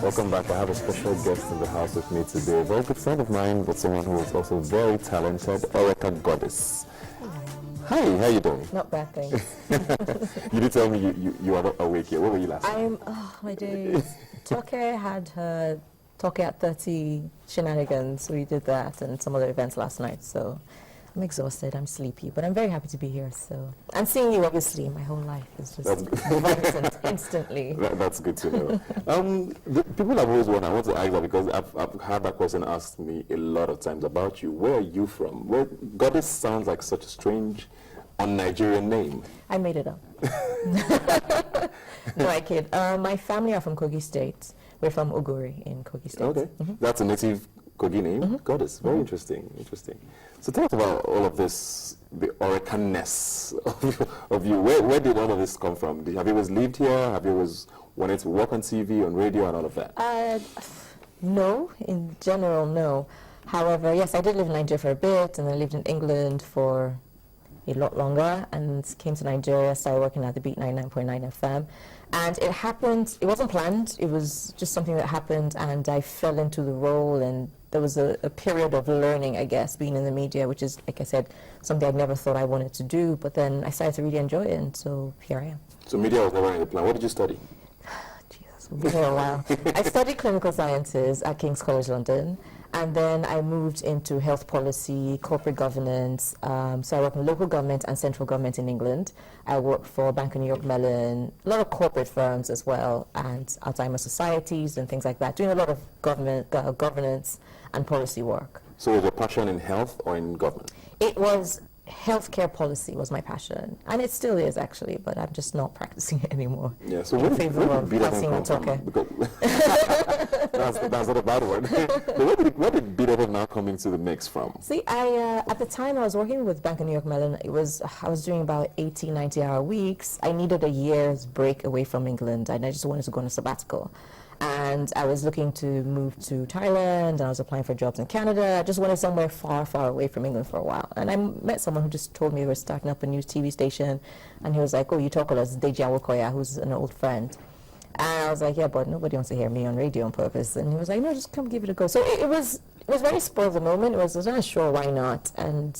Welcome back. I have a special guest in the house with me today. A very good friend of mine, but someone who is also very talented, Oreka Godis. Hi, how you doing? Not bad, thanks. You did tell me you are not awake yet. Where were you last night? Oh my days. Toke had her Toke at 30 shenanigans. We did that and some other events last night, so I'm exhausted, I'm sleepy, but I'm very happy to be here. So, and seeing you, obviously, my whole life is just vibrant instantly. That's good to know. The people have always wondered, I want to ask that because I've had that question asked me a lot of times about you. Where are you from? Godis sounds like such a strange, un-Nigerian name. I made it up. No, I kid. My family are from Kogi State. We're from Oguri in Kogi State. Okay, that's a native Kogi name. Godis, very interesting. So tell us about all of this, the Oreka-ness of you. Where did all of this come from? Have you always lived here? Have you always wanted to work on TV, on radio, and all of that? No, in general, no. However, yes, I did live in Nigeria for a bit, and then I lived in England for a lot longer, and came to Nigeria, started working at the Beat 99.9 FM. And it happened, it wasn't planned, it was just something that happened, and I fell into the role, and there was a period of learning, I guess, being in the media, which is, like I said, something I never thought I wanted to do, but then I started to really enjoy it, and so here I am. So media was never in the plan. What did you study? Jesus, we've been here a while. I studied clinical sciences at King's College London, and then I moved into health policy, corporate governance. So I worked in local government and central government in England. I worked for Bank of New York Mellon, a lot of corporate firms as well, and Alzheimer's societies and things like that, doing a lot of governance and policy work. So was your passion in health or in government? It was healthcare policy was my passion, and it still is actually, but I'm just not practicing it anymore. Yeah, so where did BFM come from? Because that's not a bad word. So where did BFM now come into the mix from? See, at the time I was working with Bank of New York Mellon. I was doing about 80, 90-hour weeks. I needed a year's break away from England, and I just wanted to go on a sabbatical. And I was looking to move to Thailand, and I was applying for jobs in Canada. I just wanted somewhere far, far away from England for a while. And I met someone who just told me we were starting up a new TV station, and he was like, "Oh, you talk with us, Deji Awokoya, who's an old friend." And I was like, "Yeah, but nobody wants to hear me on radio on purpose." And he was like, "No, just come give it a go." So it was very spur of the moment. I was not sure why not, and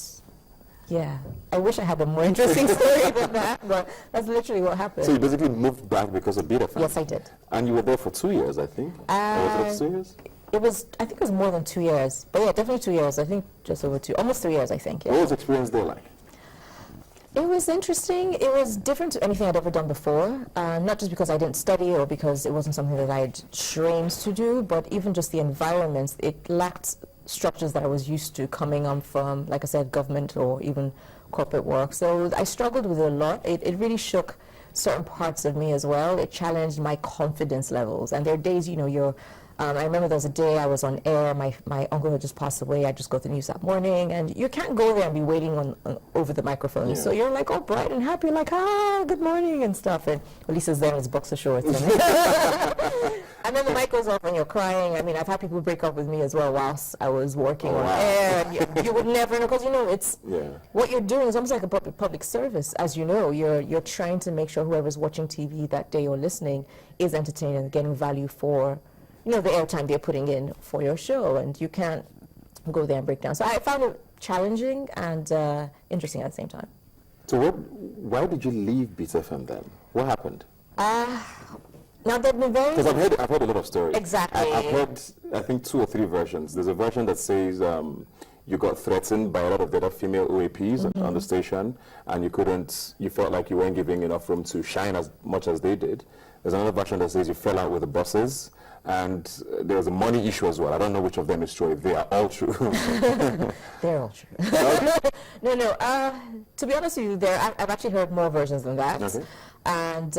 yeah, I wish I had a more interesting story than that, but that's literally what happened. So you basically moved back because of BFM? Yes, I did. And you were there for 2 years, I think? Or was it 2 years? I think it was more than 2 years. But yeah, definitely 2 years. I think just over almost 3 years, I think. Yeah. What was the experience there like? It was interesting. It was different to anything I'd ever done before. Not just because I didn't study or because it wasn't something that I had trained to do, but even just the environment. It lacked structures that I was used to coming on from, like I said, government or even corporate work. So I struggled with it a lot. It really shook certain parts of me as well. It challenged my confidence levels. And there are days, I remember there was a day I was on air, my uncle had just passed away, I just got the news that morning, and you can't go there and be waiting on over the microphone. Yeah. So you're like all bright and happy, like, good morning and stuff, and Lisa's there in his boxer shorts. And then the mic goes off and you're crying. I mean, I've had people break up with me as well whilst I was working on air. And you would never know, because it's what you're doing is almost like a public service. As you know, you're trying to make sure whoever's watching TV that day or listening is entertained and getting value for the airtime they're putting in for your show, and you can't go there and break down. So I found it challenging and interesting at the same time. So why did you leave Beat FM then? What happened? Now they've been very... Because I've heard a lot of stories. Exactly. I've heard, I think, 2 or 3 versions. There's a version that says you got threatened by a lot of the other female OAPs on the station, and you felt like you weren't giving enough room to shine as much as they did. There's another version that says you fell out with the bosses, and there was a money issue as well. I don't know which of them is true. They are all true. They're all true. No. To be honest with you, I've actually heard more versions than that. Okay. And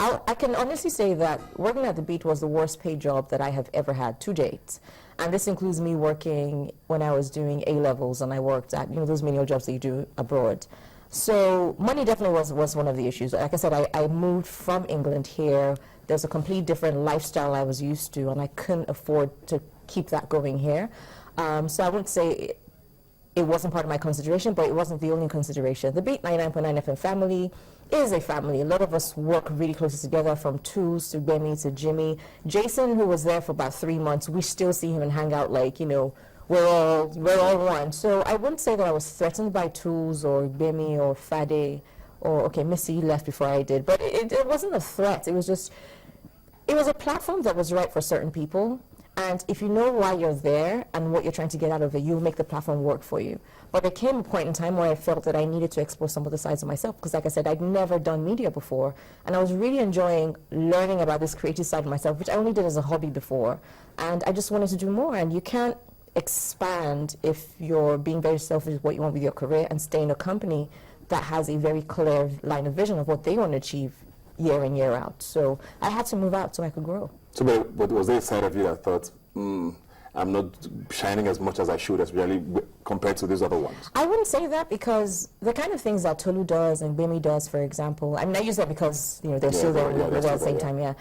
I can honestly say that working at the Beat was the worst paid job that I have ever had to date. And this includes me working when I was doing A-levels, and I worked at those menial jobs that you do abroad. So money definitely was one of the issues. Like I said, I moved from England here. There's a complete different lifestyle I was used to, and I couldn't afford to keep that going here. So I wouldn't say it wasn't part of my consideration, but it wasn't the only consideration. The Beat 99.9 FM family is a family. A lot of us work really closely together, from Tools to Bemi to Jimmy. Jason, who was there for about 3 months, we still see him and hang out like, you know, we're all one. So I wouldn't say that I was threatened by Tools or Bemi or Fade or, okay, Missy left before I did, but it wasn't a threat. It was just, it was a platform that was right for certain people. And if you know why you're there and what you're trying to get out of it, you'll make the platform work for you. But there came a point in time where I felt that I needed to explore some of the sides of myself, because like I said, I'd never done media before, and I was really enjoying learning about this creative side of myself, which I only did as a hobby before, and I just wanted to do more. And you can't expand if you're being very selfish with what you want with your career and stay in a company that has a very clear line of vision of what they want to achieve year in, year out. So I had to move out so I could grow. So, but was there a side of you that thought, I'm not shining as much as I should, especially compared to these other ones? I wouldn't say that, because the kind of things that Tolu does and Bimi does, for example, I mean, I use that because, you know, they're still there at the same time,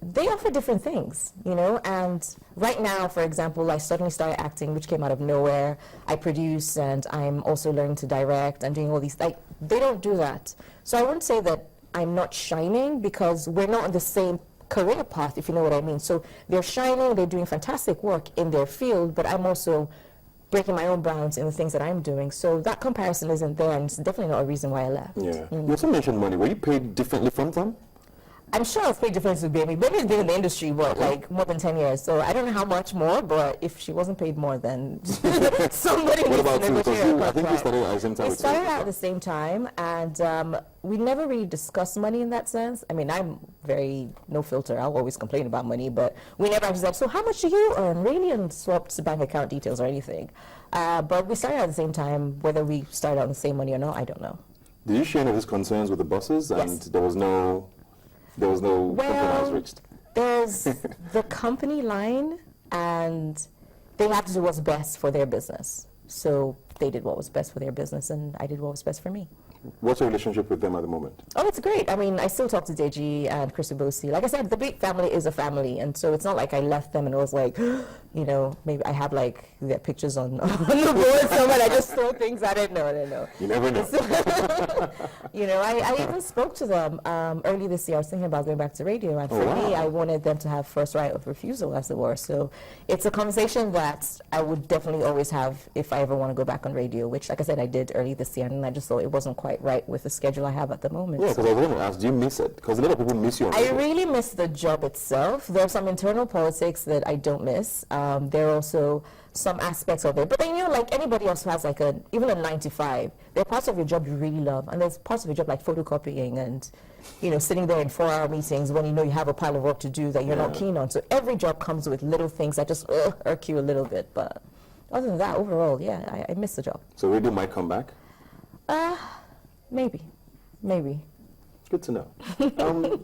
they offer different things, you know, and right now, for example, I suddenly started acting, which came out of nowhere. I produce, and I'm also learning to direct and doing all these, like, they don't do that. So I wouldn't say that I'm not shining, because we're not on the same career path, if you know what I mean. So they're shining, they're doing fantastic work in their field, but I'm also breaking my own bounds in the things that I'm doing. So that comparison isn't there, and it's definitely not a reason why I left. Yeah. You also mentioned money. Were you paid differently from them? I'm sure I was paid differently with Baby. Baby's been in the industry, what, like more than 10 years. So I don't know how much more, but if she wasn't paid more, then somebody What needs about to you? negotiate. Because I think you started at the same time. We started out at the same time, and we never really discussed money in that sense. I mean, I'm very no filter. I'll always complain about money, but we never actually said, so how much do you earn, really, and swapped bank account details or anything. But we started at the same time. Whether we started on the same money or not, I don't know. Did you share any of these concerns with the bosses? Yes. And there was no compromise reached? There's the company line, and they have to do what's best for their business. So they did what was best for their business, and I did what was best for me. What's your relationship with them at the moment? Oh, it's great. I mean, I still talk to Deji and Chris Ubosi. Like I said, the big family is a family, and so it's not like I left them and it was like, you know, maybe I have like their pictures on the board somewhere. I just throw things at it. No. You never know. You know, I even spoke to them early this year. I was thinking about going back to radio, and for me, I wanted them to have first right of refusal, as it were. So it's a conversation that I would definitely always have if I ever want to go back on radio, which, like I said, I did early this year, and I just thought it wasn't quite right with the schedule I have at the moment. Yeah, because I was going to ask, do you miss it? Because a lot of people miss you on radio. I really miss the job itself. There are some internal politics that I don't miss. There are also some aspects of it. But then, you know, like anybody else who has like even a 9 to 5, there are parts of your job you really love, and there's parts of your job like photocopying and, you know, sitting there in 4-hour meetings when you know you have a pile of work to do that you're not keen on. So every job comes with little things that just irk you a little bit. But other than that, overall, yeah, I miss the job. So radio might come back? Maybe. It's good to know.